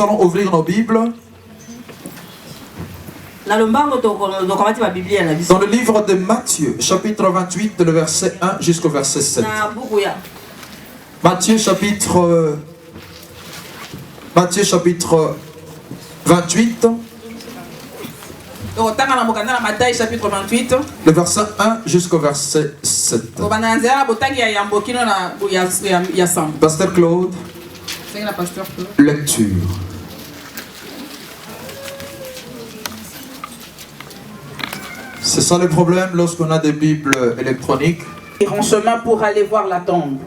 Nous allons ouvrir nos Bibles dans le livre de Matthieu, chapitre 28, le verset 1 jusqu'au verset 7. Matthieu chapitre 28, le verset 1 jusqu'au verset 7. Pasteur Claude, lecture. C'est ça le problème lorsqu'on a des Bibles électroniques. En chemin pour aller voir la tombe.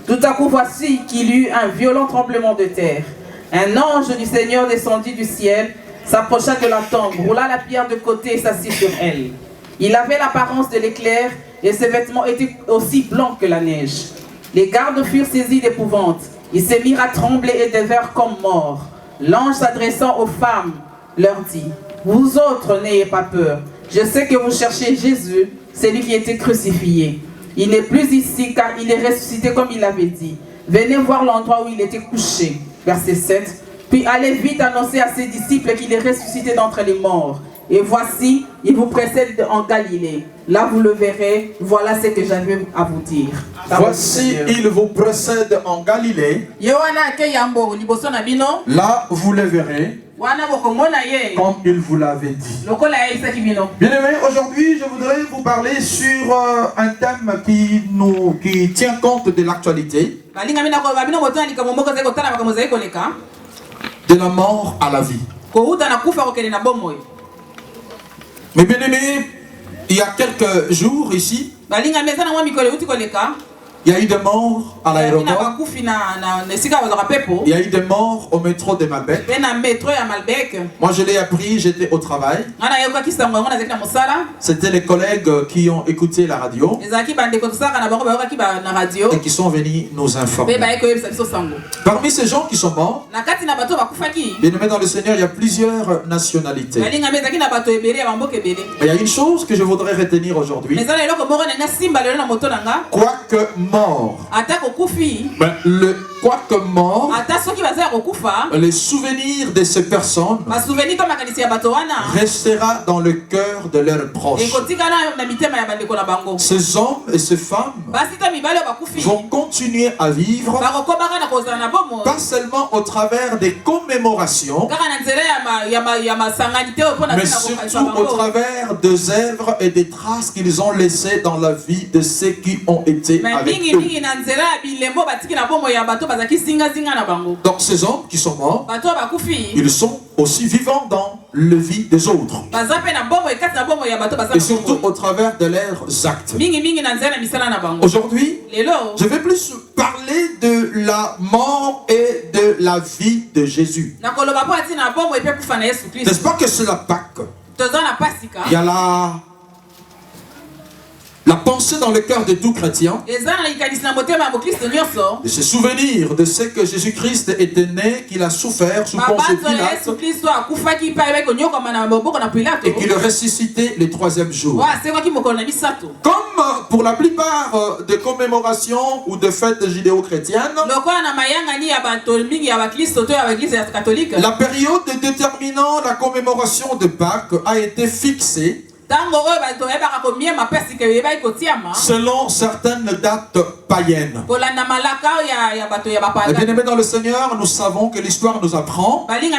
Tout à coup, voici qu'il y eut un violent tremblement de terre. Un ange du Seigneur descendit du ciel, s'approcha de la tombe, roula la pierre de côté et s'assit sur elle. Il avait l'apparence de l'éclair et ses vêtements étaient aussi blancs que la neige. Les gardes furent saisis d'épouvante. Ils se mirent à trembler et devinrent comme morts. L'ange s'adressant aux femmes leur dit: vous autres n'ayez pas peur. Je sais que vous cherchez Jésus, celui qui était crucifié. Il n'est plus ici car il est ressuscité comme il avait dit. Venez voir l'endroit où il était couché. Verset 7. Puis allez vite annoncer à ses disciples qu'il est ressuscité d'entre les morts. Et voici, il vous précède en Galilée. Là vous le verrez, voilà ce que j'avais à vous dire. Voici, il vous précède en Galilée. Là vous le verrez, comme il vous l'avait dit. Bien-aimés, aujourd'hui je voudrais vous parler sur un thème qui tient compte de l'actualité. De la mort à la vie. Mais bien-aimés, il y a quelques jours ici, il y a eu des morts à l'aéroport. Il y a eu des morts au métro de Malbec. Moi je l'ai appris, j'étais au travail. C'était les collègues qui ont écouté la radio et qui sont venus nous informer. Parmi ces gens qui sont morts, bien aimés dans le Seigneur, il y a plusieurs nationalités. Mais il y a une chose que je voudrais retenir aujourd'hui. Quoique mort, quoique mort, le souvenir de ces personnes restera dans le cœur de leurs proches. Ces hommes et ces femmes vont continuer à vivre, pas seulement au travers des commémorations, mais surtout au travers des œuvres et des traces qu'ils ont laissées dans la vie de ceux qui ont été avec eux. Donc ces hommes qui sont morts, ils sont aussi vivants dans la vie des autres. Et surtout au travers de leurs actes. Aujourd'hui, je vais plus parler de la mort et de la vie de Jésus. N'est-ce pas que c'est la Pâque? Il y a la pensée dans le cœur de tout chrétien, de se souvenir de ce que Jésus-Christ était né, qu'il a souffert sous Ponce Pilate et qu'il est ressuscité le troisième jour. Comme pour la plupart des commémorations ou de fêtes judéo-chrétiennes, la période déterminant la commémoration de Pâques a été fixée selon certaines dates païennes. Et bien aimés dans le Seigneur, nous savons que l'histoire nous apprend, après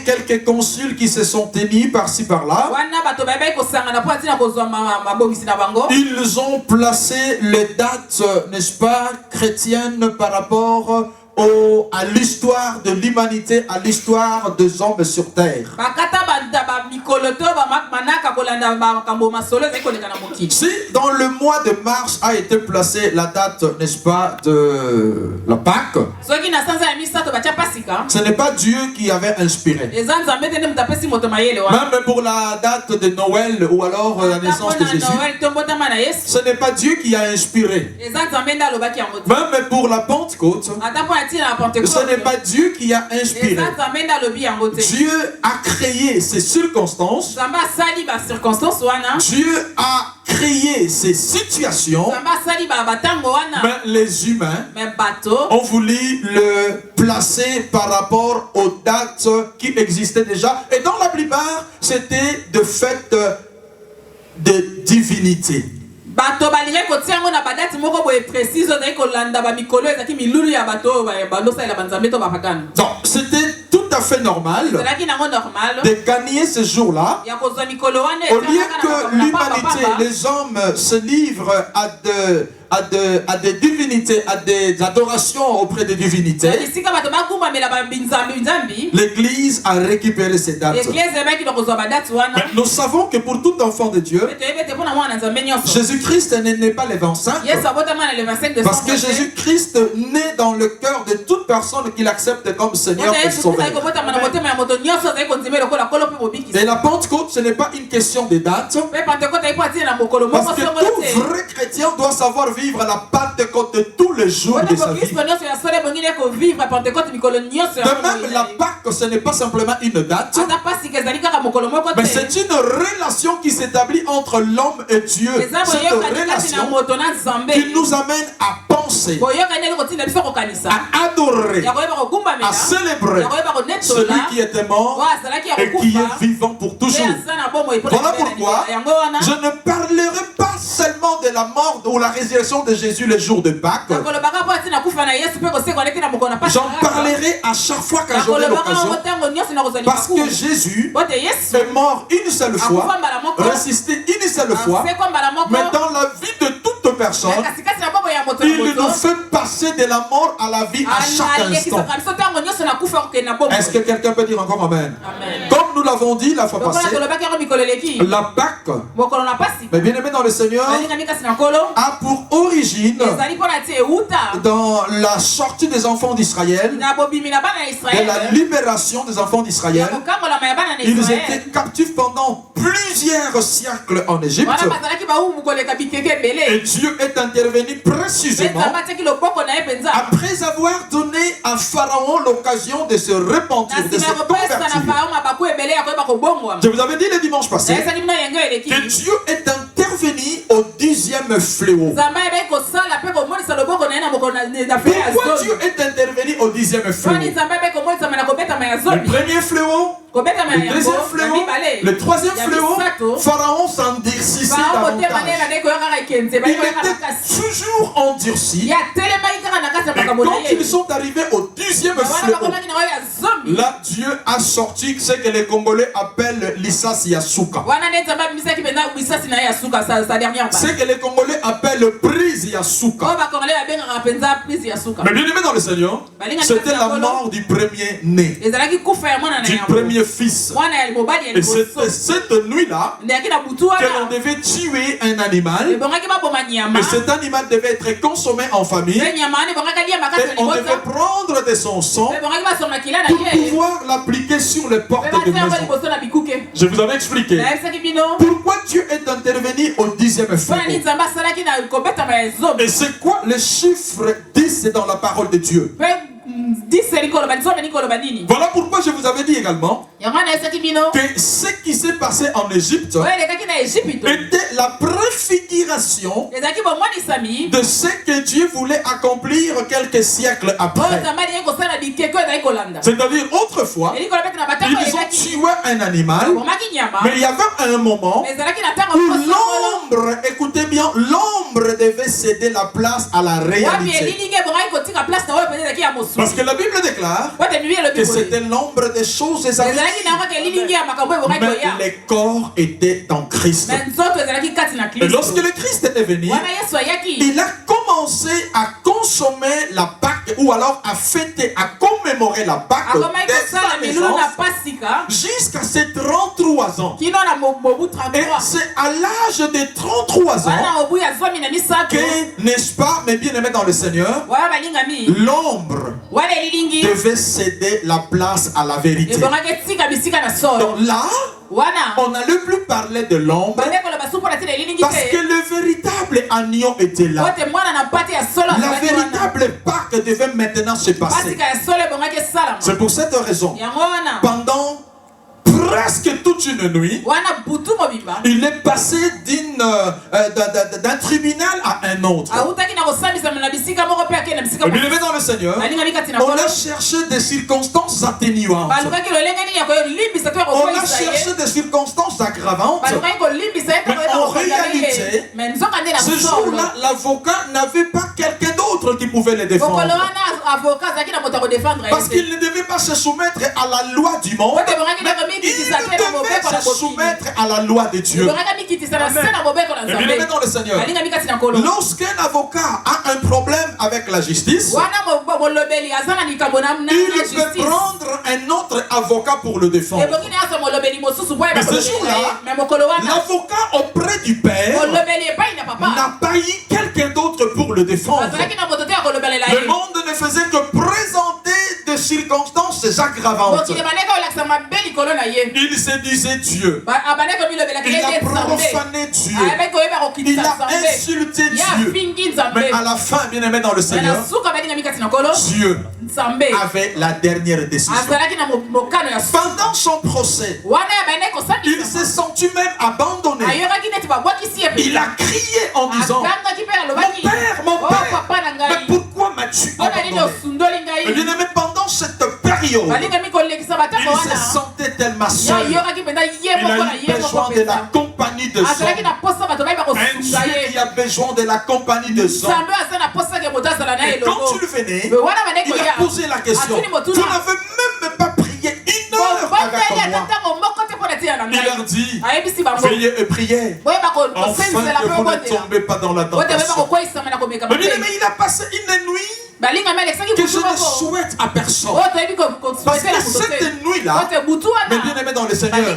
quelques conciles qui se sont tenus par-ci par-là, ils ont placé les dates, n'est-ce pas, chrétiennes par rapport à l'histoire de l'humanité, à l'histoire des hommes sur terre. Si dans le mois de mars a été placée la date, n'est-ce pas, de la Pâque, ce n'est pas Dieu qui avait inspiré. Même pour la date de Noël ou alors la naissance de Jésus, ce n'est pas Dieu qui a inspiré. Même pour la Pentecôte, ce n'est pas Dieu qui a inspiré. Dieu a créé ces circonstances. Dieu a créé créé ces situations, mais les humains ont voulu le placer par rapport aux dates qui existaient déjà. Et dans la plupart, c'était de fait de divinité. Donc, c'était tout à fait normal de gagner ce jour-là. Au lieu que l'humanité, les hommes se livrent à des divinités, à des adorations auprès des divinités, l'Église a récupéré ces dates. Mais nous savons que pour tout enfant de Dieu, Jésus-Christ n'est pas le 25, parce que Jésus-Christ naît dans le cœur de toute personne qui l'accepte comme Seigneur et Sauveur. Et la Pentecôte, ce n'est pas une question de date, parce que tout vrai chrétien doit savoir vivre la Pentecôte de tous les jours de sa vie. De même, la Pâque, ce n'est pas simplement une date, mais c'est une relation qui s'établit entre l'homme et Dieu. Cette relation qui nous amène à penser, à adorer, à célébrer celui qui était mort et qui est vivant pour toujours. Voilà pourquoi je ne parlerai pas seulement de la mort ou la résurrection de Jésus le jour de Pâques. J'en parlerai à chaque fois quand j'aurai l'occasion, parce que Jésus est mort une seule fois, ressuscité une seule fois, mais dans la vie de toute personne, il nous fait passer de la mort à la vie à chaque instant. Est-ce que quelqu'un peut dire encore Amen? Comme nous l'avons dit la fois passée, la Pâque, mais bien aimé dans le Seigneur, a pour origine dans la sortie des enfants d'Israël et la libération des enfants d'Israël. Ils étaient captifs pendant plusieurs siècles en Égypte. Et Dieu est intervenu précisément après avoir donné à Pharaon l'occasion de se repentir, de se convertir. Je vous avais dit le dimanche passé que Dieu est intervenu au 10e fléau. Pourquoi Dieu est intervenu au 10e fléau? Le premier fléau, le deuxième fléau, le troisième fléau, Pharaon s'endurcissait davantage. Il était toujours endurci. Et quand ils sont arrivés au 10e fléau, là Dieu a sorti ce que les Congolais appellent l'Issas Yasuka. Ce que les Congolais appellent prise Yasuka. Mais bien aimé dans le Seigneur, c'était la mort du premier né, du premier fils. Et c'était cette nuit-là que l'on devait tuer un animal. Et cet animal devait être consommé en famille. Et on devait prendre de son sang pour pouvoir l'appliquer sur les portes de maison. Je vous avais expliqué pourquoi Dieu est intervenu au 10e fléau. Et c'est quoi le chiffre 10 dans la parole de Dieu? Voilà pourquoi je vous avais dit également que ce qui s'est passé en Égypte était la préfiguration de ce que Dieu voulait accomplir quelques siècles après. C'est-à-dire, autrefois, ils ont tué un animal, mais il y avait un moment où l'ombre, écoutez bien, l'ombre devait céder la place à la réalité. Parce que la Bible déclare que c'était l'ombre des choses des avis, mais les corps étaient en Christ. Et lorsque le Christ est venu, il a commencé à consommer la Pâque, ou alors à fêter, à commémorer la Pâque dès sa naissance jusqu'à ses 33 ans. Et c'est à l'âge de 33 ans que, n'est-ce pas, mais bien aimé dans le Seigneur, l'ombre devait céder la place à la vérité. Donc là, on n'allait plus parler de l'ombre, parce que le véritable agneau était là. La véritable Pâque devait maintenant se passer. C'est pour cette raison, pendant presque toute une nuit, il est passé d'un tribunal à un autre. Bien aimé dans le Seigneur, on a cherché des circonstances atténuantes. On a cherché des circonstances aggravantes. Mais en réalité, ce jour-là, l'avocat n'avait pas quelqu'un d'autre qui pouvait le défendre. Parce qu'il ne devait pas se soumettre à la loi du monde, mais il devait se soumettre à la loi de Dieu. Et bien aimé dans le Seigneur, lorsqu'un avocat a un problème avec la justice, il peut prendre un autre avocat pour le défendre. Mais ce jour-là, l'avocat auprès du Père n'a pas eu quelqu'un d'autre pour le défendre. Le monde ne faisait que présenter des circonstances aggravantes. Il se disait Dieu. Il a profané Dieu. Il a insulté Dieu. Mais à la fin, bien aimé dans le Seigneur, Dieu avait la dernière décision. Pendant son procès, il s'est senti même abandonné. Il a crié en disant, mon père, mais pourquoi m'as-tu abandonné? Mais bien aimé, pendant cette période, il se sentait tellement seul. Il a eu besoin de la compagnie de son. Un Dieu qui a besoin de la compagnie de son. Et quand tu venais, il a posé la question. Vous n'avez même pas prié une heure avec moi. Il leur dit, veillez et priez, afin que vous ne tombez pas dans la tentation. Mais bien aimé, il a passé une nuit que je ne souhaite à personne. Parce que cette nuit-là, mais bien aimé dans le Seigneur,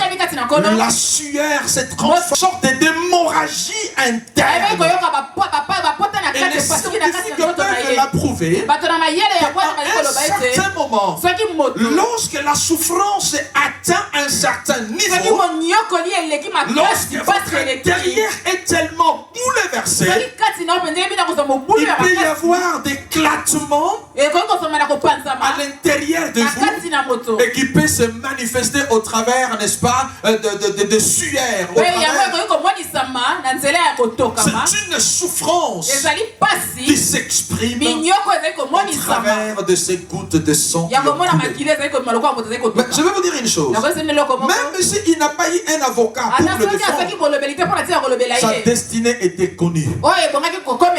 la sueur s'est transformée en sorte d'hémorragie interne. Et les scientifiques peuvent l'approuver qu'à un certain moment, lorsque la souffrance atteint un certain niveau, lorsque votre intérieur est tellement bouleversé, il peut y avoir des éclatements à l'intérieur de vous et qui peut se manifester au travers, n'est-ce pas, de sueur. C'est une souffrance qui s'exprime au travers de ces gouttes de sang. Mais je vais vous dire une chose. Même s'il n'a pas eu un avocat pour le défendre, sa destinée était connue.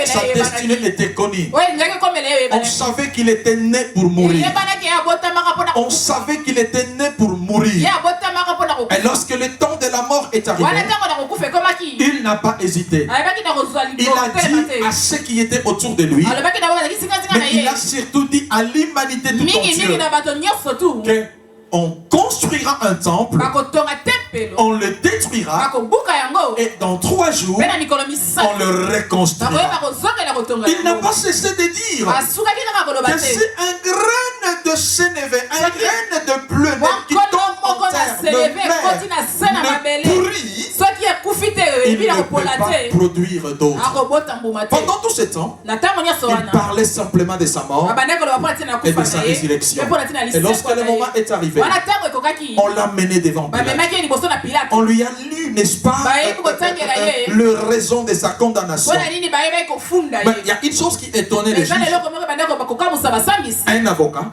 Sa destinée était connue. On savait qu'il était né pour mourir. On savait qu'il était né pour mourir. Et lorsque le temps de la mort est arrivé, il n'a pas hésité. Il a dit à ceux qui étaient autour de lui, mais il a surtout dit à l'humanité tout entière, on construira un temple, on le détruira, et dans 3 jours, on le reconstruira. Il n'a pas cessé de dire que c'est un grain de sénévé, un grain de bleu qui tombe en terre, ne pourrit, il ne peut pas produire d'autres. Pendant tout ce temps, il parlait simplement de sa mort et de sa résurrection. Et lorsque le moment est arrivé, on l'a mené devant Pilate. On lui a lu, n'est-ce pas, le raison de sa condamnation. Mais il y a une chose qui étonnait les juges. Un avocat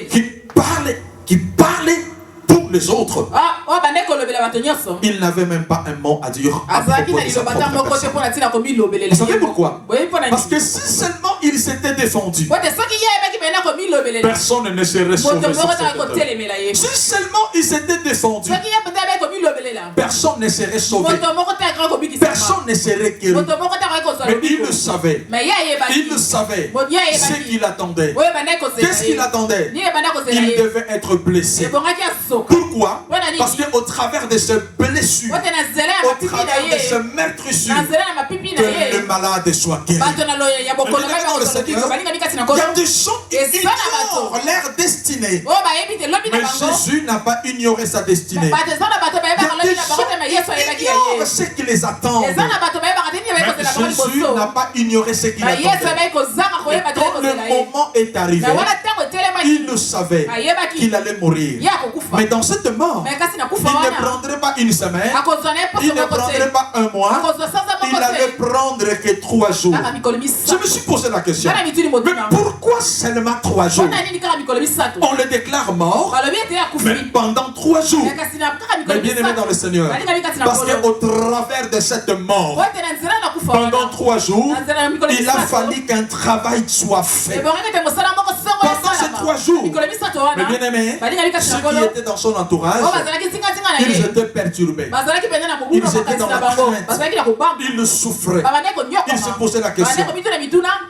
qui parlait pour les autres. Il n'avait même pas un mot à dire à propos de sa propre personne. Vous savez pourquoi? Parce que si seulement il s'était défendu, personne ne serait sauvé sur cette terre. Si seulement il s'était défendu, personne ne serait sauvé. Personne ne serait guéri. Mais il le savait. Il le savait. Ce qu'il attendait. Qu'est-ce qu'il attendait? Il devait être blessé. Pourquoi? Parce qu'au travers de ces blessures, au travers de ce meurtrissure, que le malade soit guéri. Il y a des gens qui ignorent leur destinée. Mais Jésus n'a pas ignoré sa destinée. Il y a des gens qui ignorent ce qui les attend. Mais Jésus n'a pas ignoré ce qui l'attendait. Quand le moment est arrivé, il le savait qu'il allait mourir. Mais dans cette mort, il ne prendrait pas une semaine, il ne prendrait pas un mois, il allait prendre que 3 jours. Je me suis posé la question, mais pourquoi seulement 3 jours? On le déclare mort, mais pendant 3 jours. Mais bien aimé dans le Seigneur, parce qu'au travers de cette mort, pendant 3 jours, il a fallu qu'un travail soit fait. Pendant ces 3 jours, mais bien aimé, ceux qui étaient dans son entourage, ils étaient perturbés. Ils étaient dans la crainte. Ils le souffraient. Ils se posaient la question.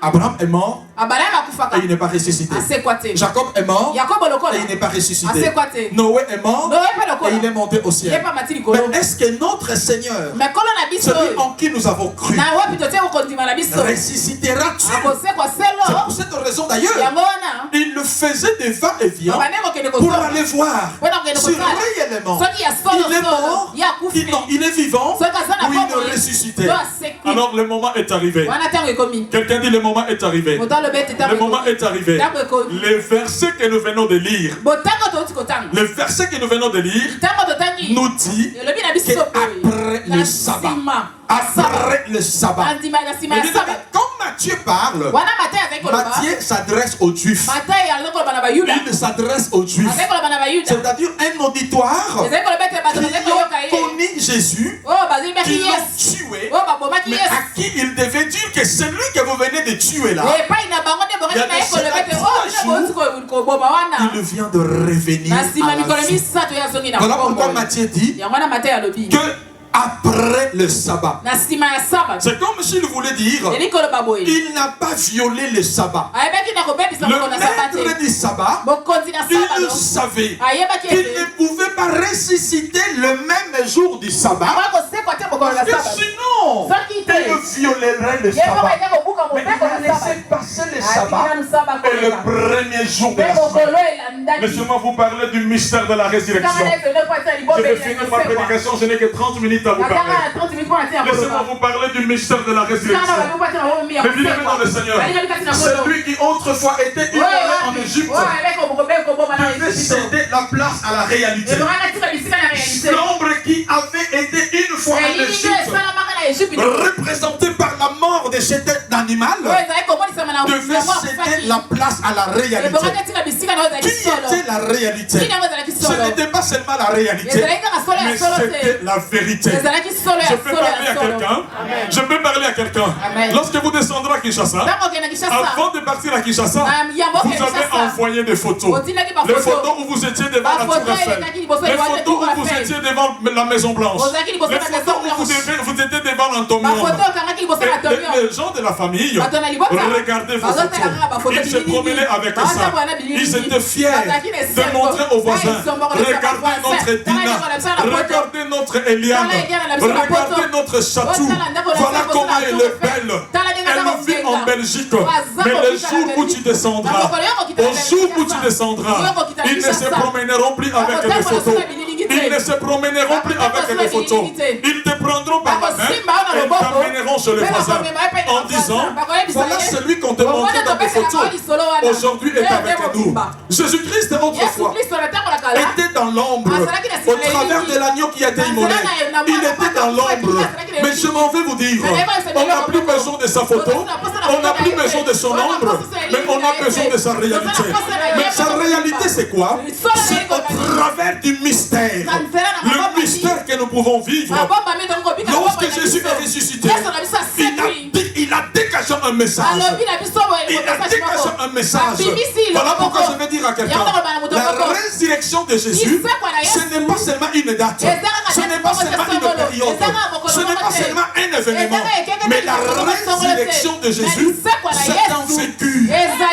Abraham est mort et il n'est pas ressuscité. Jacob est mort et il n'est pas ressuscité. Noé est mort et il est monté au ciel. Mais est-ce que notre Seigneur, celui en qui nous avons cru, ressuscitera-t-il? C'est pour cette raison d'ailleurs, il le faisait de va-et-vient pour aller voir si réellement il est mort, il est vivant ou il est ressuscité. Alors le moment est arrivé. Quelqu'un dit le moment est arrivé. Le moment est arrivé. Les versets que nous venons de lire, le verset que nous venons de lire nous dit qu'après le sabbat, après le sabbat, quand Matthieu parle, Matthieu s'adresse aux Juifs. Il s'adresse aux Juifs. C'est-à-dire un auditoire qui ont connu Jésus, qui l'ont tué, mais à qui il devait dire que c'est lui que vous venez de tuer là. Il vient de revenir à la vie. Voilà pourquoi Matthieu dit que après le sabbat. C'est comme s'il voulait dire il n'a pas violé le sabbat. Le maître du sabbat, il savait qu'il ne pouvait pas ressusciter le même jour du sabbat, parce que sinon il violerait le sabbat. Mais il laissait passer le sabbat et le premier jour de la semaine. Laissez-moi vous parler du mystère de la résurrection. Je vais finir ma prédication, je n'ai que 30 minutes à vous parler. Laissez-moi vous parler du mystère de la résurrection. Mais vivez dans le Seigneur. Celui qui autrefois était immolé en Égypte devait céder la place à la réalité. L'ombre qui avait été une fois en Égypte, représenté par la mort de cet animal, devait céder la place à la réalité. Qui était la réalité? Ce n'était pas seulement la réalité, mais c'était la vérité. Je peux parler à quelqu'un. Je peux parler à quelqu'un. Lorsque vous descendrez à Kinshasa, avant de partir à Kinshasa, vous avez envoyé des photos. Les photos où vous étiez devant la Tour Eiffel. Les photos où vous étiez devant la Maison Blanche. Les photos où vous étiez devant l'Antomium. Les gens de la famille regardaient vos photos. Ils se promenaient avec ça. Ils étaient fiers de montrer aux voisins. Regardez notre Dina. Regardez notre Eliane. Regardez notre Chatou. Voilà comment elle est belle. Elle vit en Belgique. Mais le jour où tu descendras, au jour où tu descendras, ils ne se promèneront plus avec des photos. Ils ne se promèneront plus avec des photos. Ils te prendront par la main et t'amèneront chez les voisins en disant voilà celui qu'on te montrait dans tes photos. Aujourd'hui est avec nous. Jésus-Christ autrefois était dans l'ombre au travers de l'agneau qui a été immolé. Il était dans l'ombre. Mais je m'en vais vous dire, on n'a plus besoin de sa photo, on n'a plus besoin de son ombre, mais on a besoin de sa réalité. Mais sa réalité c'est quoi? C'est au travers du mystère. Le mystère que nous pouvons vivre. Lorsque Jésus est ressuscité, il a dégagé un message. Il a dégagé un message. Voilà pourquoi je vais dire à quelqu'un, la résurrection de Jésus, ce n'est pas seulement une date, ce n'est pas seulement une période, ce n'est pas seulement un événement, mais la résurrection de Jésus, c'est un vécu.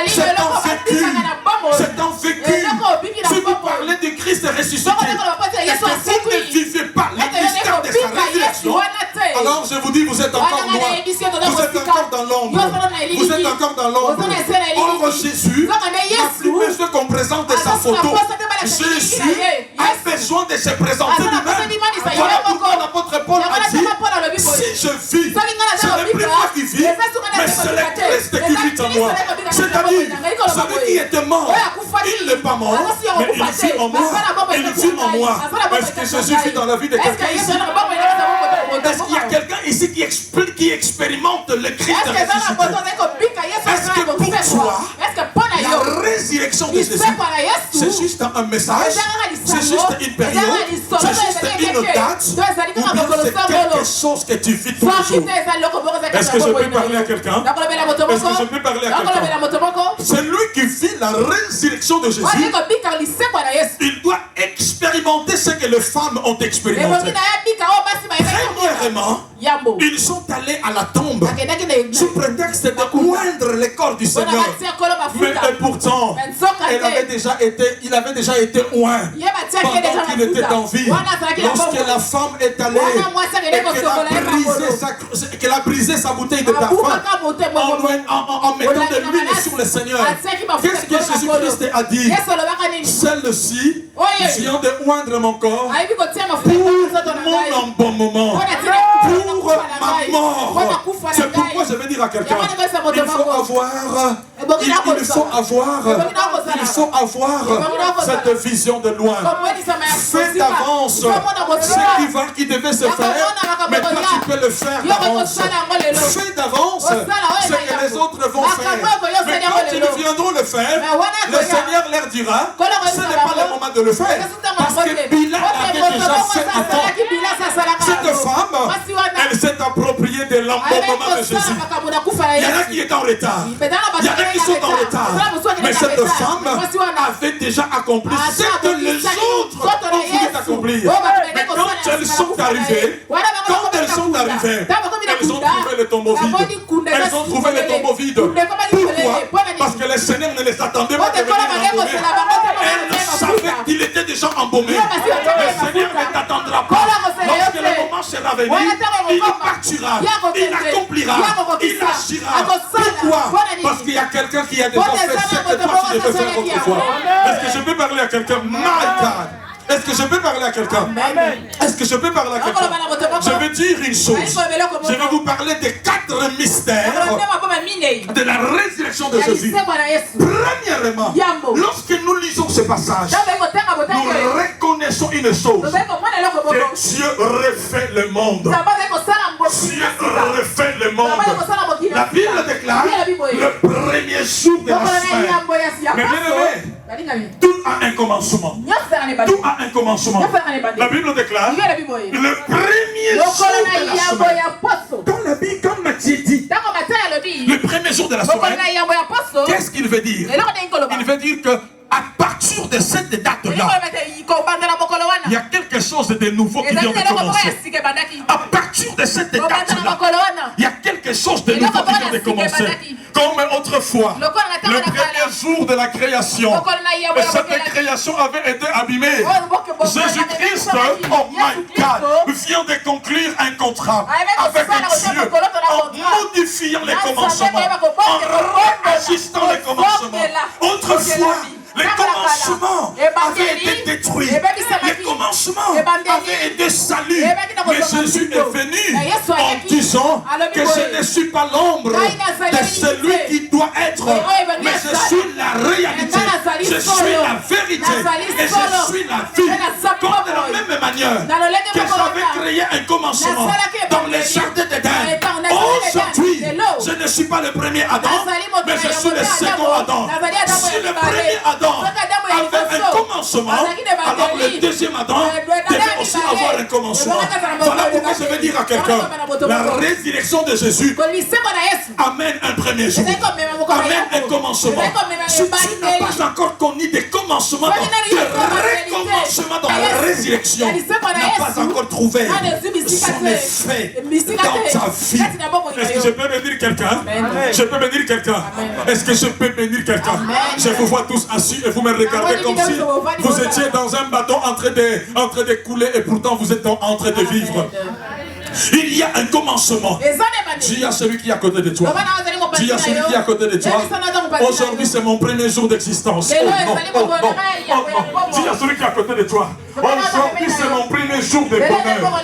C'est un vécu. C'est un vécu. Si vous parlez de Christ ressuscité, et que vous ne vivez pas le mystère de sa résurrection, alors je vous dis, vous êtes encore loin. Vous êtes encore dans l'ombre. Vous êtes encore dans l'ombre. Or Jésus n'a plus besoin qu'on présente sa photo. Jésus a fait besoin de se présenter lui-même. Voilà pourquoi l'apôtre Paul a dit, si je vis, ce n'est plus moi qui vis, mais c'est le Christ qui vit en moi. C'est-à-dire, celui qui était mort, il n'est pas mort, mais il vit en moi. Il vit en moi. Est-ce que Jésus vit dans la vie de quelqu'un ici? Est-ce qu'il y a quelqu'un ici qui expérimente le Christ ressuscité? Est-ce que pour toi, la résurrection de Jésus, c'est juste un message, c'est juste une période, c'est juste une date, ou bien c'est quelque chose que tu vis tous les jours? Est-ce que je peux parler à quelqu'un? Est-ce que je peux parler à quelqu'un? Celui qui vit la résurrection de Jésus, il doit expérimenter ce que les femmes ont expérimenté. Premièrement, ils sont allés à la tombe sous prétexte de oindre le corps du Seigneur. Mais pourtant, il avait déjà été oint pendant qu'il était en vie. Lorsque la femme est allée et qu'elle a brisé sa bouteille de parfum en mettant de l'huile sur le Seigneur, qu'est-ce que Jésus-Christ a dit? Celle-ci vient de oindre mon corps pour mon embaumement, pour ma mort. C'est pourquoi je vais dire à quelqu'un, il faut avoir cette vision de loin. Fais d'avance ce qui devait se faire, mais toi tu peux le faire d'avance. Fais d'avance ce que les autres vont faire, mais quand ils viendront le faire, le Seigneur leur dira, ce n'est pas le moment de le faire, parce que Bilal avait déjà fait avant. Cette femme, elle s'est appropriée de l'embaumement de Jésus. Il y en a qui est en retard. Il y en a qui sont en retard. Mais cette femme avait déjà accompli ce que les autres ont voulu accomplir. Mais quand elles sont arrivées, elles ont trouvé le tombeau vide. Elles ont trouvé le tombeau vide. Pourquoi? Parce que le Seigneur ne les attendait pas de venir embaumer. Elles savaient qu'il était déjà embaumé. Le Seigneur ne t'attendra pas. Lorsque le moment sera venu, il partira, il accomplira, il agira. Pourquoi? Parce qu'il y a quelqu'un qui a déjà fait ce que toi tu devais faire autrefois. Est-ce que je peux parler à quelqu'un? My God! Est-ce que je peux parler à quelqu'un? Est-ce que je peux parler à quelqu'un? Je vais dire une chose. Je vais vous parler des 4 mystères de la résurrection de Jésus. Premièrement, lorsque nous lisons ce passage, nous reconnaissons une chose. Que Dieu refait le monde. Dieu refait le monde. La Bible déclare le premier jour de la semaine. Mais bien aimé, tout a un commencement. Tout a un commencement. La Bible déclare le premier jour de la semaine. Dans la Bible, comme Matthieu dit, le premier jour de la semaine, qu'est-ce qu'il veut dire? Il veut dire que à partir de cette date-là, il y a quelque chose de nouveau qui vient de commencer. À partir de cette date-là, il y a quelque chose de nouveau qui vient de commencer. Comme autrefois, le premier jour de la création, et cette création avait été abîmée. Jésus-Christ, oh my God, vient de conclure un contrat avec Dieu en modifiant les commencements, en réajustant les commencements. Autrefois, les commencements avaient été détruits. Les commencements avaient été salis. Mais Jésus est venu en disant que je ne suis pas l'ombre de celui qui doit être, mais je suis la réalité. Je suis la vérité et je suis la vie. Comme de la même manière que j'avais créé un commencement dans les jardins d'Éden. Aujourd'hui, je ne suis pas le premier Adam, mais je suis le second Adam. Si le premier Adam avait un commencement, alors le deuxième Adam devait aussi avoir un commencement. Voilà pourquoi je vais dire à quelqu'un, la résurrection de Jésus amène un premier jour, amène un commencement. Si tu n'as pas encore connu des commencements, des recommencements dans la résurrection, n'a pas encore trouvé son effet dans ta vie. Est-ce que je peux bénir quelqu'un? Je peux bénir quelqu'un? Est-ce que je peux bénir quelqu'un? Je vous vois tous assis et vous me regardez comme si vous étiez dans un bateau en train de couler et pourtant vous êtes en train de vivre. Il y a un commencement. Dis à celui qui est à côté de toi, Dis à celui qui est à côté de toi, aujourd'hui c'est mon premier jour d'existence. Oh non, oh non, oh non. Dis à celui qui est à côté de toi, aujourd'hui c'est mon premier jour de bonheur.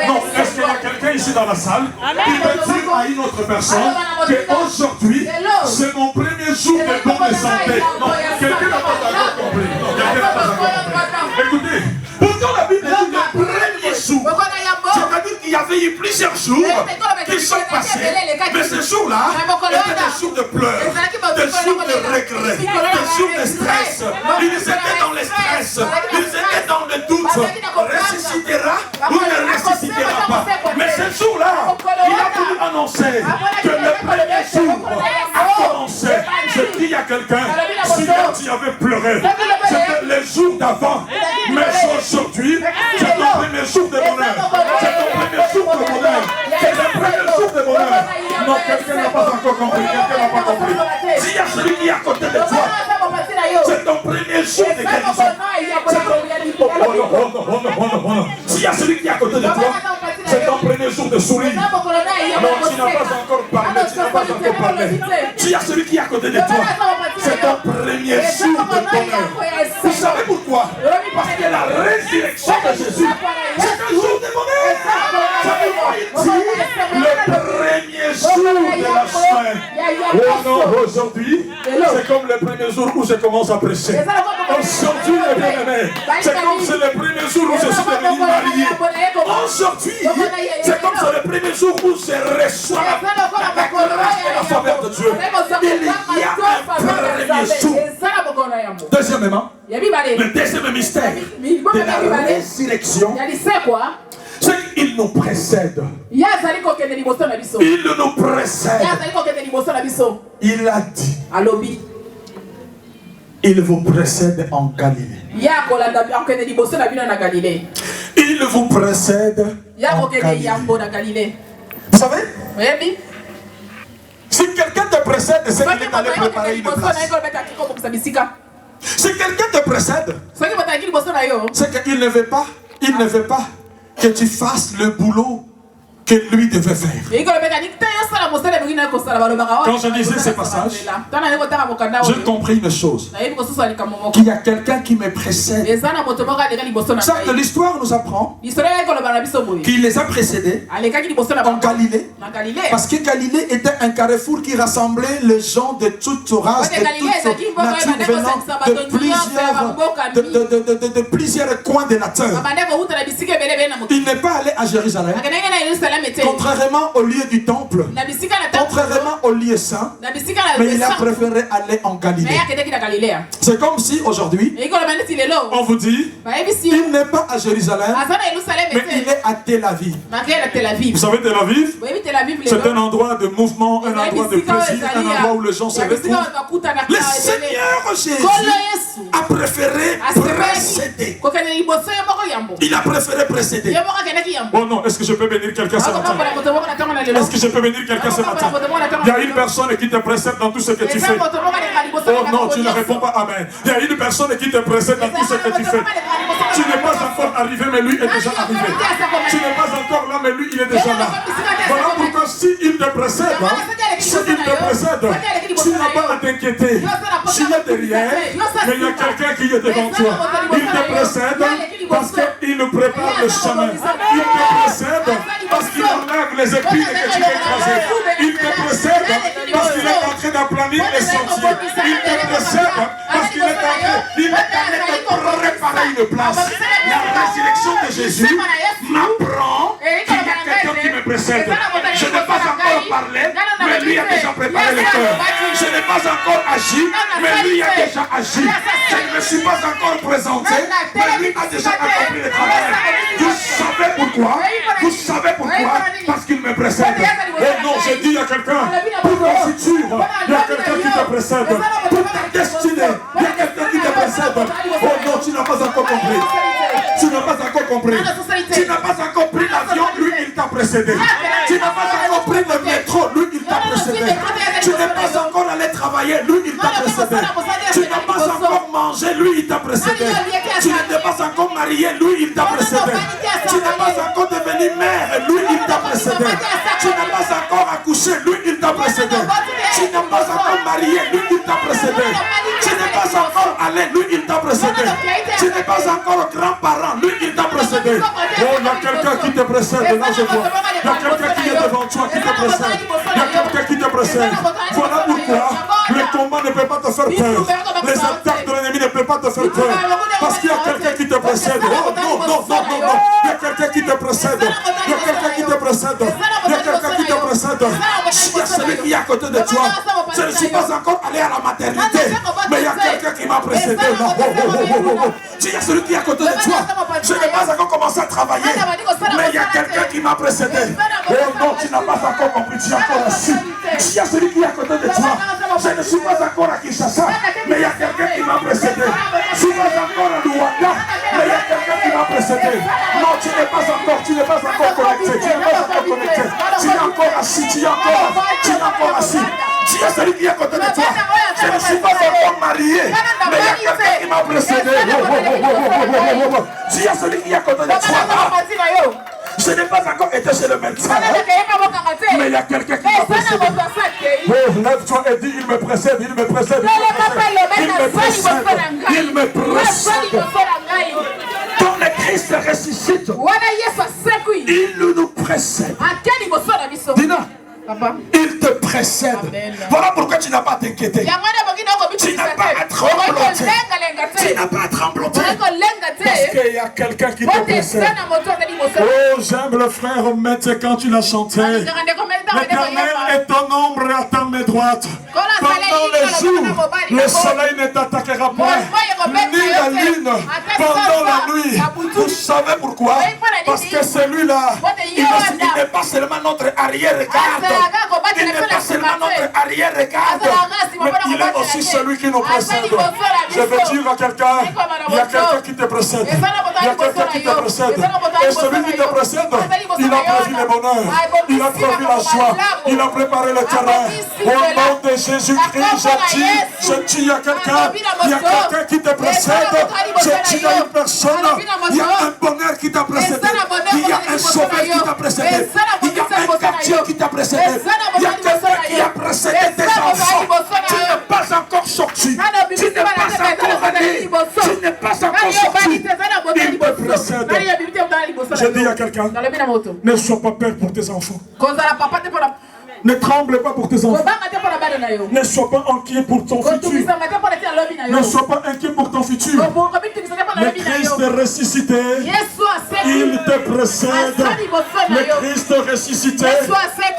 Non, est-ce qu'il y a quelqu'un ici dans la salle qui veut dire à une autre personne qu'aujourd'hui c'est mon premier jour de bonne santé? Non, quelqu'un n'a pas encore compris. Non, quelqu'un n'a pas encore compris. Écoutez, pourtant la Bible dit le premier jour. C'est-à-dire qu'il y avait eu plusieurs jours qui sont passés, mais ces jours-là étaient des jours de pleurs, des jours de regrets, des jours de stress. Ils étaient dans le stress, ils étaient dans le doute. Ressuscitera ou ne ressuscitera pas. Mais ce jour-là, il a voulu annoncer que le premier jour a commencé. Je dis à quelqu'un, si tu avais pleuré, c'était le jour d'avant, mais aujourd'hui, c'est ton premier jour de bonheur. C'est ton premier jour de bonheur. C'est le premier jour de bonheur. Non, quelqu'un n'a pas encore compris. Quelqu'un n'a pas compris. Dis à celui qui est à côté de toi, c'est ton premier jour de guérison. Dis à celui qui est à côté de toi, c'est ton premier jour de sourire. Non, tu n'as pas encore parlé. Tu n'as pas encore parlé. Dis à celui qui est à côté de toi, c'est ton premier jour de bonheur. Vous savez pourquoi? Parce que la résurrection de Jésus, c'est un jour de bonheur. Ça veut dire le premier jour de la semaine. Oh non, aujourd'hui, c'est comme le premier jour où je commence à prêcher. Aujourd'hui, les bien-aimés, c'est comme c'est le premier jour où je suis devenu marié. Aujourd'hui, c'est comme c'est le premier jour où je reçois la grâce et la faveur de Dieu. Il y a un premier jour. Deuxièmement, le deuxième mystère de la résurrection, c'est qu'il nous précède. Il nous précède. Il a dit. Il vous précède en Galilée. Il vous précède en Galilée. Vous savez? Si quelqu'un te précède, c'est qu'il est allé préparer une place. Si quelqu'un te précède, c'est qu'il ne veut pas, que tu fasses le boulot que lui devait faire. Quand je lisais ce passage, j'ai compris une chose. Qu'il y a quelqu'un qui me précède. Certes, l'histoire nous apprend qu'il les a précédés en Galilée. Parce que Galilée était un carrefour qui rassemblait les gens de toutes races, de toutes natures venant de plusieurs coins de la terre. Il n'est pas allé à Jérusalem. Contrairement au lieu du temple, contrairement au lieu saint, mais il a préféré aller en Galilée. C'est comme si aujourd'hui, on vous dit, il n'est pas à Jérusalem, mais il est à Tel Aviv. Vous savez Tel Aviv? C'est un endroit de mouvement, un endroit de plaisir, un endroit où les gens se retrouvent. Le Seigneur Jésus a préféré précéder. Il a préféré précéder. Oh non, est-ce que je peux bénir quelqu'un ce matin? Est-ce que je peux bénir quelqu'un ce matin? Il y a une personne qui te précède dans tout ce que tu fais. Oh non, tu ne réponds pas amen. Il y a une personne qui te précède dans tout ce que tu fais. Tu n'es pas encore arrivé, mais lui est déjà arrivé. Tu n'es pas encore là, mais lui il est déjà là. Voilà pourquoi s'il te précède, tu n'as pas à t'inquiéter. Tu es derrière, mais il y a quelqu'un qui est devant toi. Il te précède parce qu'il nous prépare le chemin. Il te précède parce qu'il enlève les épines que tu veux écraser. Il te précède parce qu'il est en train d'aplanir les sentiers. Il te précède parce qu'il est en train de préparer une place. La résurrection de Jésus m'apprend qu'il y a quelqu'un qui me précède. Je n'ai pas encore parlé, mais lui a déjà préparé le cœur. Je n'ai pas encore agi, mais lui a déjà agi. Je ne me suis pas encore présenté, mais lui a déjà accompli le travail. Vous savez pourquoi? Vous savez pourquoi? Parce qu'il me précède. Oh non, je dis à quelqu'un, pour ton futur, il y a quelqu'un qui te précède. Pour ta destinée, il y a quelqu'un qui te précède. Oh non, tu n'as pas encore compris. Tu n'as pas encore compris. Tu n'as pas encore pris l'avion, lui il t'a précédé. Tu n'as pas encore pris le métro, lui il t'a précédé. Tu n'es pas encore allé travailler, lui il t'a précédé. Tu n'as pas encore mangé, lui il t'a précédé. Tu n'es pas encore marié, lui il t'a précédé. Tu n'es pas encore devenu mère, lui il t'a précédé. Tu n'as pas encore accouché, lui il t'a précédé. Tu n'es pas encore marié, lui il t'a précédé. Tu n'es pas encore allé, lui il t'a précédé. Tu n'es pas encore grand-parent, lui il t'a précédé. Oh, il y a quelqu'un qui te précède, là je vois. Il y a quelqu'un qui est devant toi, qui te précède. Il y a quelqu'un qui te précède. Voilà pourquoi le combat ne peut pas te faire peur. Les attaques de l'ennemi ne peuvent pas te faire peur. Parce qu'il y a quelqu'un qui te précède. Oh non, non, non, non, non. Il y a quelqu'un qui te précède. Il y a quelqu'un qui te précède. Il y a quelqu'un qui te précède. Il y a celui qui est à côté de toi. Je ne suis pas encore allé à la maternité, mais il y a quelqu'un qui m'a précédé. Non, il y a celui qui est à côté de toi. Je n'ai pas encore commencé à travailler, mais il y a quelqu'un qui m'a précédé. Oh non, tu n'as pas encore compris, tu es encore assis. Il y a celui qui est à côté de toi. Je ne suis pas encore à Kinshasa, mais il y a quelqu'un qui m'a précédé. Je ne suis pas encore à Luanda, mais il y a quelqu'un qui m'a précédé. Non, tu n'es pas encore connecté. Tu n'es pas encore connecté. Tu es encore assis, tu es encore assis. Tu es celui qui est à côté de toi. Je ne suis pas encore marié, mais il y a quelqu'un qui m'a précédé. Tu es celui qui est à côté de toi. Je n'ai pas encore été chez le médecin, mais il y a quelqu'un qui m'a précédé. Oh, lève-toi et dis, il me précède, il me précède, il me précède, il me précède. Quand le Christ ressuscite, il nous précède. Dina, il te précède. Voilà pourquoi tu n'as pas à t'inquiéter. Tu n'as pas à trembloter. Tu n'as pas à trembloter. Parce qu'il y a quelqu'un qui te précède. Oh, j'aime le frère Omette quand tu l'as chanté. L'Éternel est ton ombre à ta main droite. Pendant les jours, le soleil ne t'attaquera point, ni la lune pendant la nuit. Vous savez pourquoi? Parce que celui-là, il n'est pas seulement notre arrière-garde. Il n'est pas seulement notre arrière-garde, mais il est aussi celui qui nous précède. Je veux dire à quelqu'un, il y a quelqu'un qui te précède. Il y a quelqu'un qui te précède. Et celui qui te précède, il a prévu le bonheur. Il a prévu la joie. Il a préparé le terrain. Au nom de Jésus-Christ, je dis, il y a quelqu'un qui te précède. Je dis à une personne, il y a un bonheur qui t'a précédé. Il y a un sauveur qui t'a précédé. Il y a un quartier qui t'a précédé. Il y a quelqu'un qui a précédé tes enfants. Tu n'es pas encore sorti. Tu n'es pas encore allé. Tu n'es pas encore sorti. Il te précède. Je dis à quelqu'un, ne sois pas peur pour tes enfants. Ne tremble pas pour tes enfants. Ne sois pas inquiet pour ton futur. Ne sois pas inquiet pour ton futur. Le Christ est ressuscité. Il te précède. Le Christ est ressuscité.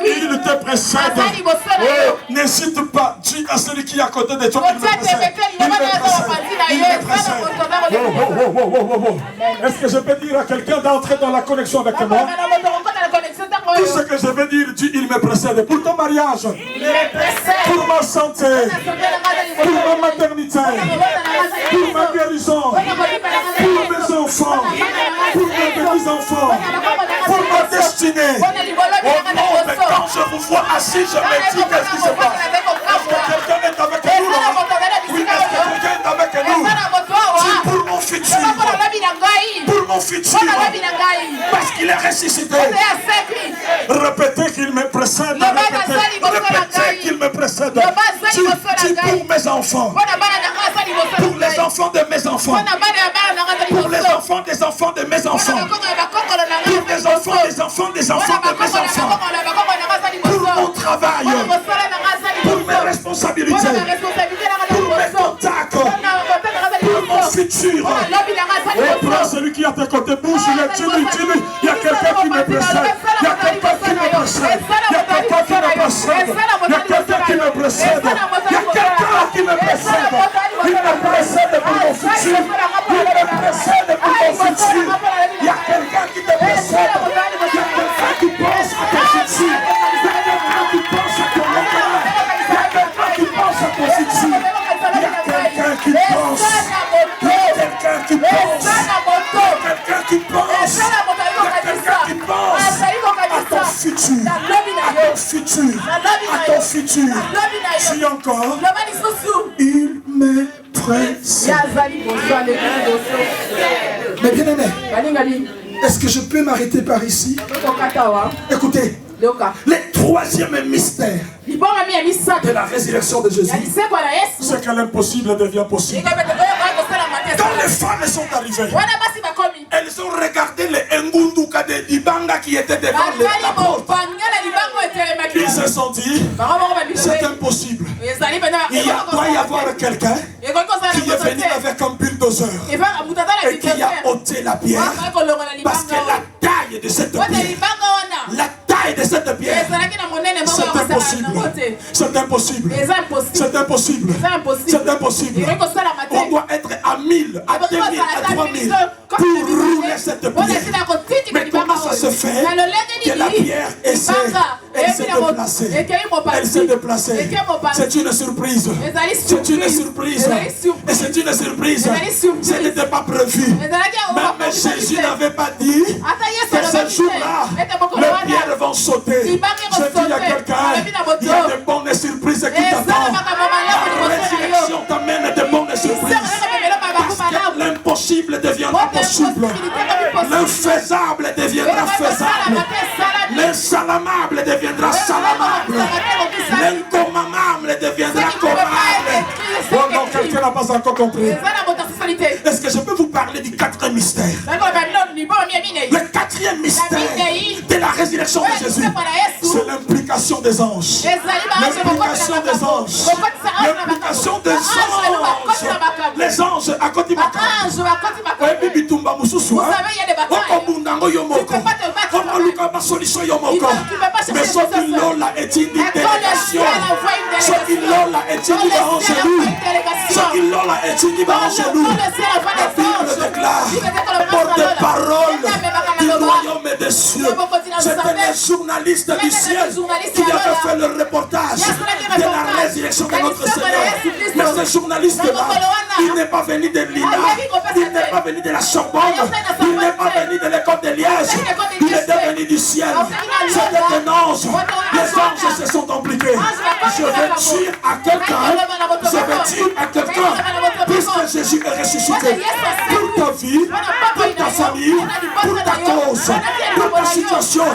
Il te précède. Oh, n'hésite pas. Dis à celui qui est à côté de toi, il me précède. Il me précède. Il me précède. Est-ce que je peux dire à quelqu'un d'entrer dans la connexion avec moi? Tout ce que je veux dire, dis, il me précède. Pour ton mariage, pour ma santé, pour ma maternité, pour ma guérison, pour mes enfants, pour mes petits-enfants, pour ma destinée. Oh non, mais quand je vous vois assis, je me dis, qu'est-ce qui se passe? Est-ce que quelqu'un est avec nous? Oui, est-ce que quelqu'un est avec nous? Dis, pour mon futur. Pour mon futur. Parce qu'il est ressuscité. Répétez qu'il me précède. Répétez qu'il me précède. Dis pour mes enfants. Pour les enfants de mes enfants. Pour les enfants des enfants de mes enfants. Pour les enfants des enfants des enfants de mes enfants. Pour mon travail. Pour mes responsabilités. Pour mes contacts. Pour mon futur. Oh, prends celui qui est à tes côtés, bouge-le, dis-lui. Il y a quelqu'un qui me précède. Il y a quelqu'un qui me précède. Il y a quelqu'un qui me précède. Il y a quelqu'un qui me précède. Il y a quelqu'un qui me précède. Il me précède pour mon futur. Il me précède pour mon futur. Il y a quelqu'un qui te précède. Il y a quelqu'un qui pense à ton futur. Il y a quelqu'un qui pense à ton lendemain. Il y a quelqu'un qui pense à ton futur. Il y a quelqu'un qui pense. Quelqu'un qui pense, quelqu'un qui pense, quelqu'un qui pense à ton futur, à ton futur, à ton futur. Si encore, il me précède. Mais bien aimé, est-ce que je peux m'arrêter par ici? Écoutez, le troisième mystère de la résurrection de Jésus, c'est que l'impossible devient possible. Quand les femmes sont arrivées, elles ont regardé les Ngunduka de Dibanga qui étaient devant la porte. Ils se sont dit, c'est impossible. Il doit y avoir quelqu'un qui est venu avec un bulldozer et qui a ôté la pierre. Parce que la taille de cette pierre, c'est impossible. C'est impossible. C'est impossible. C'est impossible. On doit être à 1000, à 2000, à 3000 pour rouler cette pierre. Mais comment ça se fait que la pierre elle s'est déplacée? Elle s'est déplacée. C'est une surprise. C'est une surprise. Et c'est une surprise. Ce n'était pas prévu. Même Jésus n'avait pas dit que ce jour-là, les pierres vont sauter. Je dis à quelqu'un, il y a de bonnes surprises qui t'attendent. La résurrection t'amène de bonnes surprises. Parce que l'impossible deviendra possible. L'infaisable deviendra faisable. L'insalamable deviendra salamable. L'incommamable deviendra commable. Bon, non, quelqu'un n'a pas encore compris. Est-ce que je peux vous parler du quatrième mystère? Le quatrième mystère de la résurrection de Jésus, c'est l'implication des anges. L'implication des anges. L'implication des anges. Les anges à côté de ma carte. Vous savez, il y a des mais ce qui l'ont est une délégation. Ce qui l'ont est une Ce qui l'ont est une La Bible déclare porte-parole du royaume des cieux. C'était les journalistes du ciel qui avaient fait le reportage de la résurrection de notre Seigneur. Mais ce journaliste-là, il n'est pas venu de l'INA, il n'est pas venu de la Sorbonne, il n'est pas venu de l'école de Liège, il était venu du ciel. C'était un ange. Les anges se sont impliqués. Je vais dire à quelqu'un, puisque Jésus est ressuscité, pour ta vie, pour ta famille, pour ta cause, pour ta situation,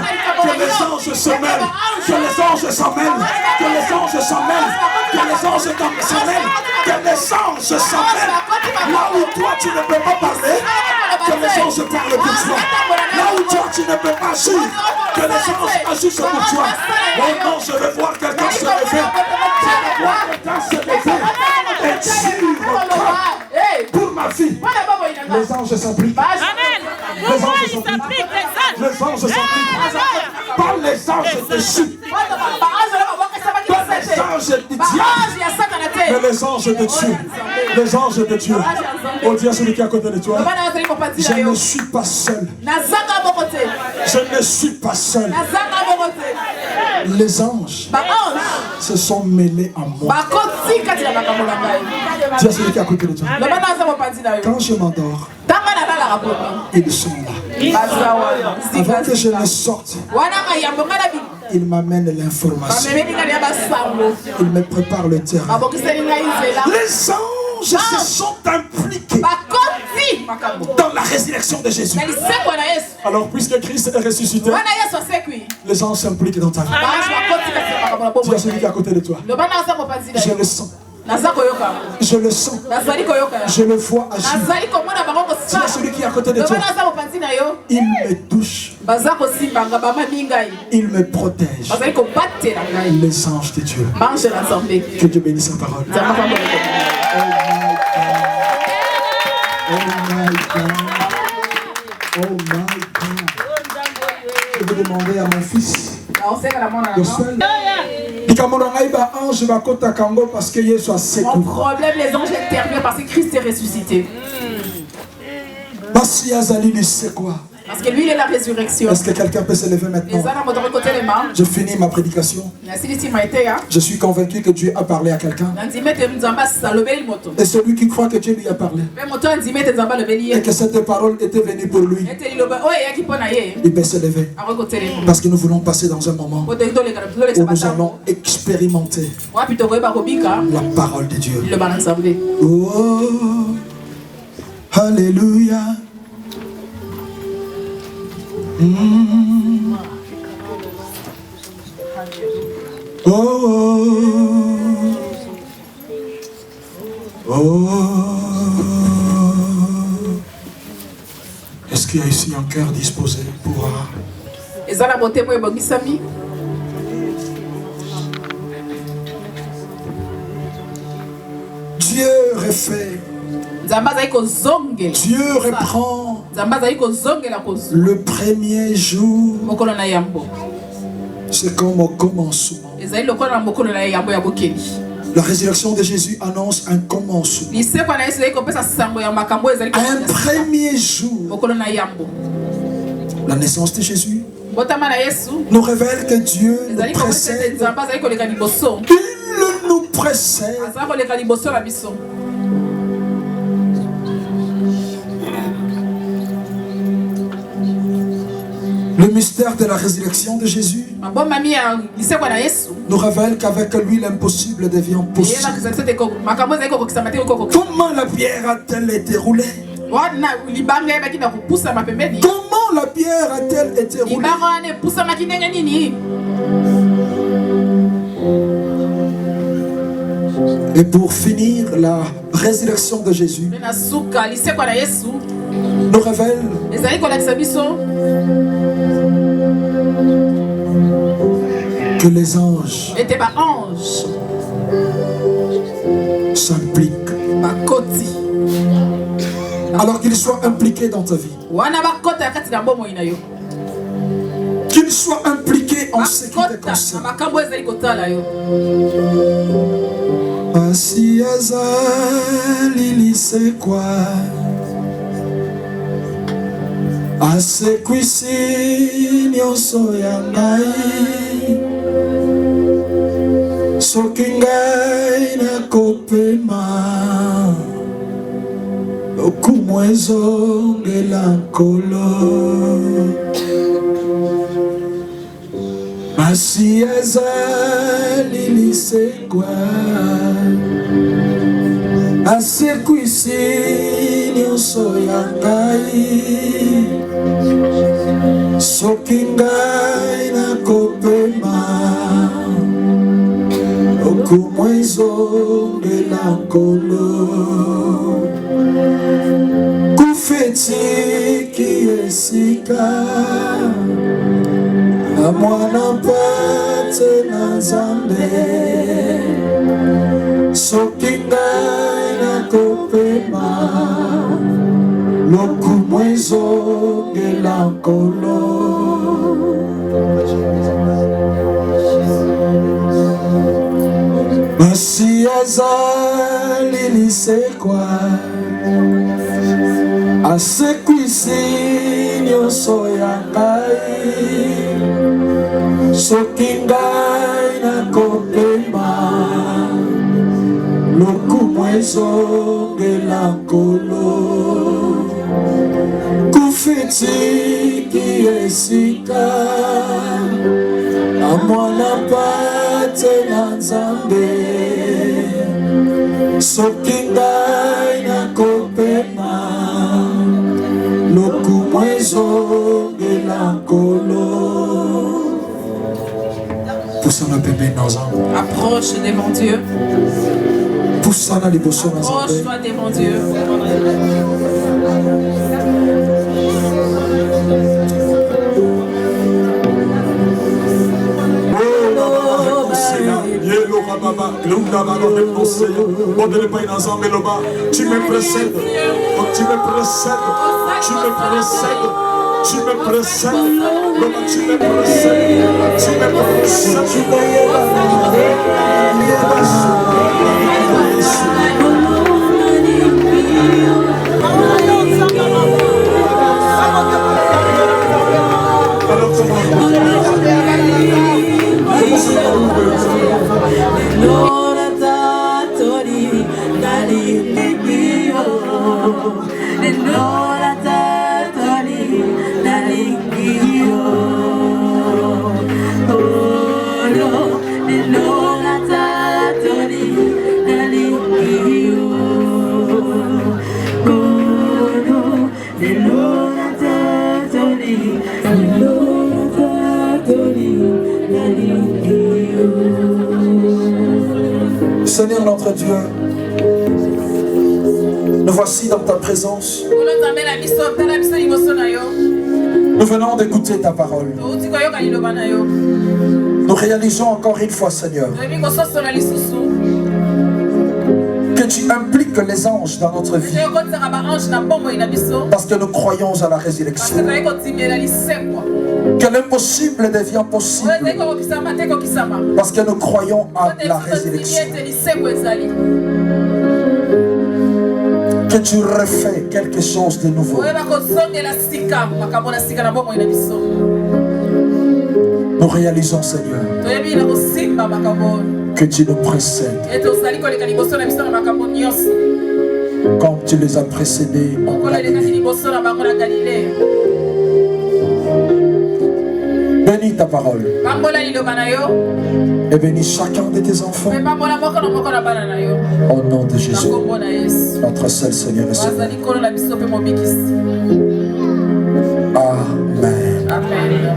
que les anges se mêlent, que les anges s'en mêlent, que les anges s'en mêlent, que les anges s'en mêlent, que les anges s'en mêlent. Là où toi tu ne peux pas parler, que les anges parlent pour toi. Là où toi tu ne peux pas agir, que les anges agissent pour toi. Oh non, je veux voir quelqu'un se lever. Je veux voir quelqu'un se lever et dire pour ma vie. Les anges s'impliquent. Les anges s'impliquent. Les anges s'impliquent. Pas les anges déchus. Pas les anges du diable. Mais les anges de Dieu. Les anges de Dieu. Oh, dis à celui qui est à côté de toi, je ne suis pas seul. Je ne suis pas seul. Les anges se sont mêlés à moi. Dis à celui qui est à côté de toi, quand je m'endors, ils sont là. Avant que je ne sorte, ils m'amènent l'information. Ils me préparent le terrain. Les anges se sont impliqués dans la résurrection de Jésus. Alors, puisque Christ est ressuscité, les anges s'impliquent dans ta vie. Dis à celui qui est à côté de toi, je le sens. Je le sens. Je le vois agir. Dis à celui qui est à côté de toi, il me touche. Il me protège. Les anges de Dieu. Que Dieu bénisse sa parole. Oh my God. Oh my God. Je vais demander à mon fils. Mon problème, les anges interviennent parce que Christ est ressuscité. Parce que lui, il est la résurrection. Est-ce que quelqu'un peut se lever maintenant? Je finis ma prédication. Je suis convaincu que Dieu a parlé à quelqu'un. Et celui qui croit que Dieu lui a parlé, et que cette parole était venue pour lui, il peut se lever. Parce que nous voulons passer dans un moment où nous allons expérimenter la parole de Dieu. Oh, Alléluia. Oh, oh, oh. Est-ce qu'il y a ici un cœur disposé pour... Dieu refait. Dieu reprend le premier jour. C'est comme au commencement. La résurrection de Jésus annonce un commencement. Un premier jour. La naissance de Jésus nous révèle que Dieu nous précède. Il nous précède. Le mystère de la résurrection de Jésus nous révèle qu'avec lui l'impossible devient possible. Comment la pierre a-t-elle été roulée? Comment la pierre a-t-elle été roulée? Et pour finir, la résurrection de Jésus nous révèle que les anges s'impliquent. Alors qu'ils soient impliqués dans ta vie. Qu'ils soient impliqués en ce qui te concerne. Asi azali quoi? Asekwisi nyonso ya ngai, soki ngai nakopema, lokumu ezongela nkolo. Asi azali lisekwa, asekwisi nyonso ya ngai, soki ngai nakopema, lokumu ezongela nkolo. Kufetiki esika, na mwana mpate na Nzambe, soki ngai nakopema, lokumu ezongela nkolo. Masi azali lisekwa, asekwisi nyonso ya ngai, soki ngai nakopema, lokumu ezongela nkolo. Kufetiki esika, na mwana mpate na Nzambe, soki ngai nakopema, lokumu ezongela nkolo. Poussons-la bébé dans un. Approche devant Dieu. Poussons-la les bossons dans un. Approche-toi devant Dieu. Tu me précèdes, tu me précèdes, tu me précèdes, tu me précèdes, tu me précèdes, tu me précèdes. Seigneur notre Dieu, nous voici dans ta présence. Nous venons d'écouter ta parole. Nous réalisons encore une fois, Seigneur, que tu impliques les anges dans notre vie. Parce que nous croyons à la résurrection. Que l'impossible devient possible. Parce que nous croyons à la résurrection. Que tu refais quelque chose de nouveau. Nous réalisons, Seigneur, que tu nous précèdes comme tu les as précédés en Galilée. Bénis ta parole et bénis chacun de tes enfants au nom de Jésus, notre seul Seigneur et Sauveur. Amen. Amen.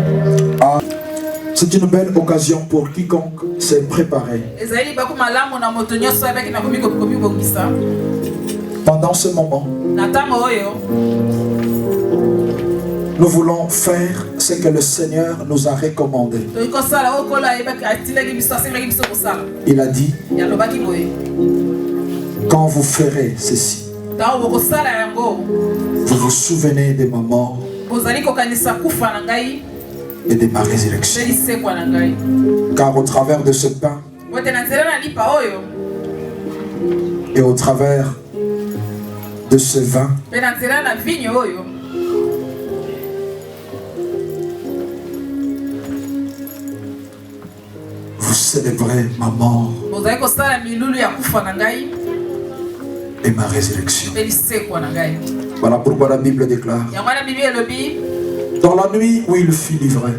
C'est une belle occasion pour quiconque s'est préparé. Pendant ce moment, nous voulons faire ce que le Seigneur nous a recommandé. Il a dit, quand vous ferez ceci, vous vous souvenez de ma mort et de ma résurrection. Car au travers de ce pain et au travers de ce vin, vous célébrez ma mort et ma résurrection. Voilà pourquoi la Bible déclare, dans la nuit où il fut livré,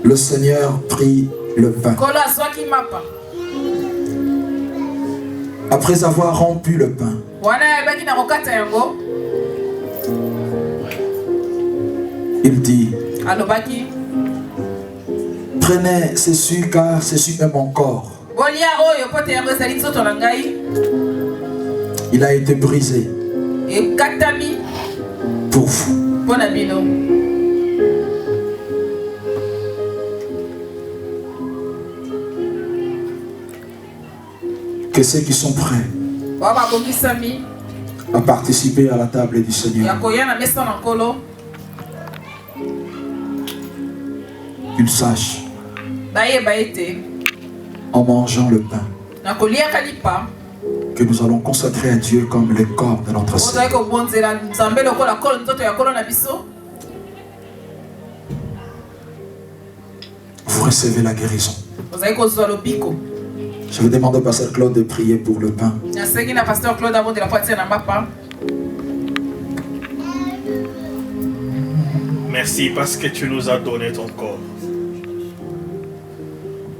le Seigneur prit le pain. Après avoir rompu le pain, il dit, prenez ceci car ceci est mon corps. Il a été brisé pour vous. Que ceux qui sont prêts à participer à la table du Seigneur, qu'ils sachent, en mangeant le pain, que nous allons consacrer à Dieu comme le corps de notre Seigneur. Vous recevez la guérison. Je vais demander au pasteur Claude de prier pour le pain. Merci parce que tu nous as donné ton corps.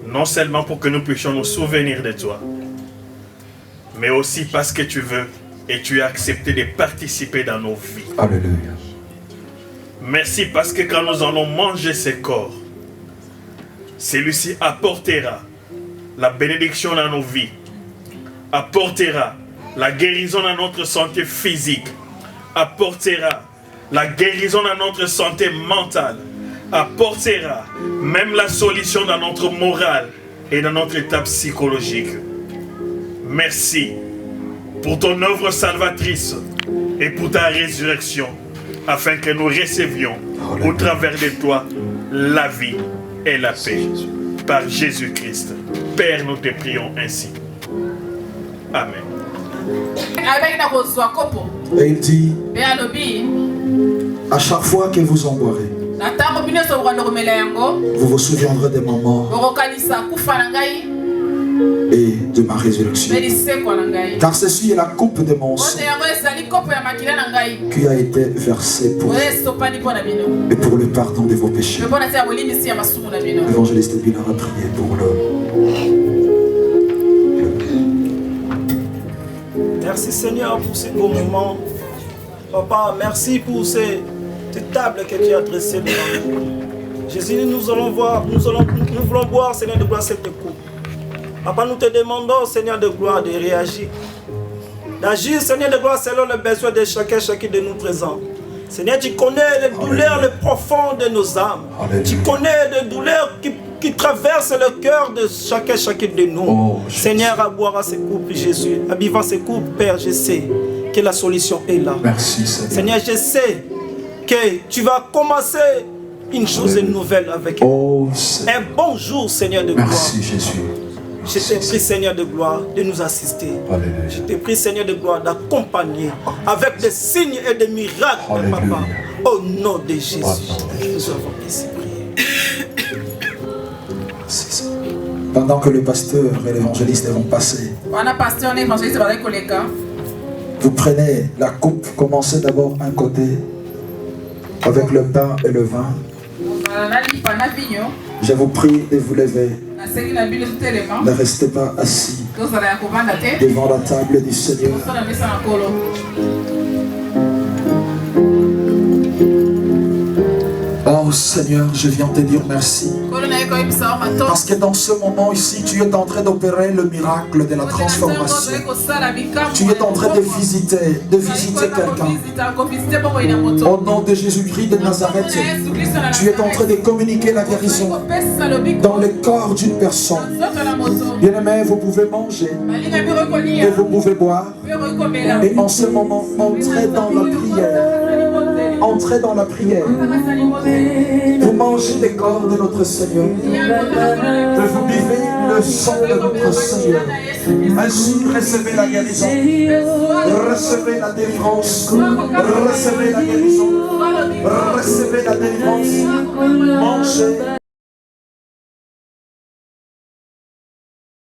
Non seulement pour que nous puissions nous souvenir de toi, mais aussi parce que tu veux et tu as accepté de participer dans nos vies. Alléluia. Merci parce que quand nous allons manger ce corps, celui-ci apportera la bénédiction dans nos vies, apportera la guérison dans notre santé physique, apportera la guérison dans notre santé mentale, apportera même la solution dans notre morale et dans notre état psychologique. Merci pour ton œuvre salvatrice et pour ta résurrection, afin que nous recevions au travers de toi la vie et la paix. Par Jésus-Christ. Père, nous te prions ainsi. Amen. Et il dit, à chaque fois que vous en boirez, vous vous souviendrez de ma mort et de ma résurrection. Car ceci est la coupe de mon sang qui a été versée pour vous et pour le pardon de vos péchés. L'évangéliste Bill a prié pour le... Merci Seigneur pour ces beaux moments. Papa, merci pour cette table que tu as dressée devant nous. Jésus, nous voulons boire, Seigneur de gloire, cette coupe. Papa, nous te demandons, Seigneur de gloire, de réagir. D'agir, Seigneur de gloire, selon le besoin de chacun de nous présents. Seigneur, tu connais les douleurs les profondes de nos âmes. Alléluia. Tu connais les douleurs qui traversent le cœur de chacun de nous. Oh, Seigneur, à boire à ces coupes, Jésus. À vivre ces coupes, Père, je sais que la solution est là. Merci, Seigneur. Seigneur, je sais que tu vas commencer une chose nouvelle avec nous. Un bon jour, Seigneur de gloire. Merci, Jésus. Je t'ai pris, Seigneur de gloire, de nous assister. Alléluia. Je t'ai pris, Seigneur de gloire, d'accompagner avec des signes et des miracles, Alléluia. Papa. Au nom de Jésus, nous avons ici prié. Pendant que le pasteur et l'évangéliste vont passer, vous prenez la coupe, commencez d'abord un côté avec le pain et le vin. Je vous prie de vous lever. Ne restez pas assis devant la table du Seigneur. Oh Seigneur, je viens te dire merci. Parce que dans ce moment ici, tu es en train d'opérer le miracle de la transformation. Tu es en train de visiter quelqu'un. Au nom de Jésus-Christ de Nazareth, tu es en train de communiquer la guérison dans le corps d'une personne. Bien-aimés, vous pouvez manger et vous pouvez boire. Et en ce moment, entrez dans la prière. Entrez dans la prière. Vous mangez les corps de notre Seigneur. Vous buvez le sang de notre Seigneur. Ainsi, recevez la guérison. Recevez la délivrance. Recevez la guérison. Recevez la délivrance. Mangez.